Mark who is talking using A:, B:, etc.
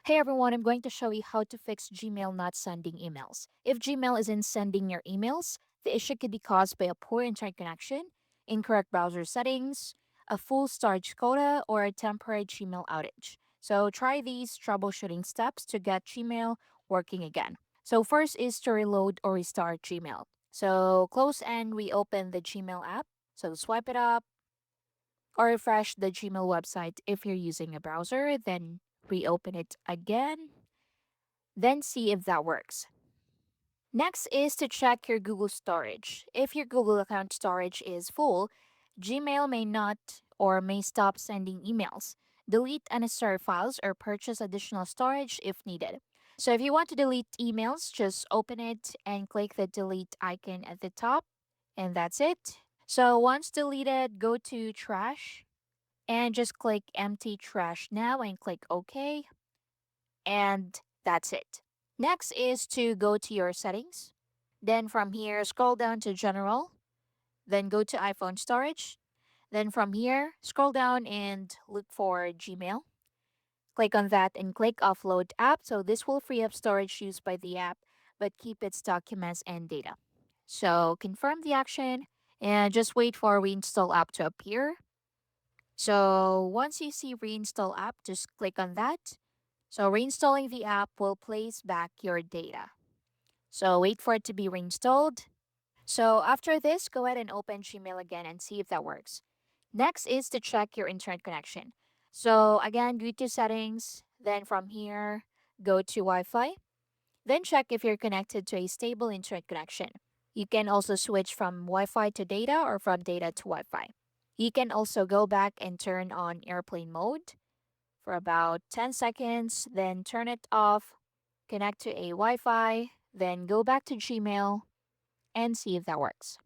A: Hey everyone, I'm going to show you how to fix Gmail not sending emails. If Gmail isn't sending your emails, the issue could be caused by a poor internet connection, incorrect browser settings, a full storage quota, or a temporary Gmail outage. So try these troubleshooting steps to get Gmail working again. So first is to reload or restart Gmail. So close and reopen the Gmail app. So swipe it up or refresh the Gmail website if you're using a browser, then reopen it again, then see if that works. Next is to check your Google storage. If your Google account storage is full, Gmail may not or may stop sending emails. Delete unnecessary files or purchase additional storage if needed. So if you want to delete emails, just open it and click the delete icon at the top, and that's it. So once deleted, go to trash and just click empty trash now and click OK, and that's it. Next is to go to your settings. Then from here, scroll down to general, then go to iPhone storage. Then from here, scroll down and look for Gmail. Click on that and click offload app. So this will free up storage used by the app, but keep its documents and data. So confirm the action and just wait for reinstall app to appear. So once you see reinstall app, just click on that. So reinstalling the app will place back your data. So wait for it to be reinstalled. So after this, go ahead and open Gmail again and see if that works. Next is to check your internet connection. So again, go to settings, then from here, go to Wi-Fi. Then check if you're connected to a stable internet connection. You can also switch from Wi-Fi to data or from data to Wi-Fi. You can also go back and turn on airplane mode for about 10 seconds, then turn it off, connect to a Wi Fi, then go back to Gmail and see if that works.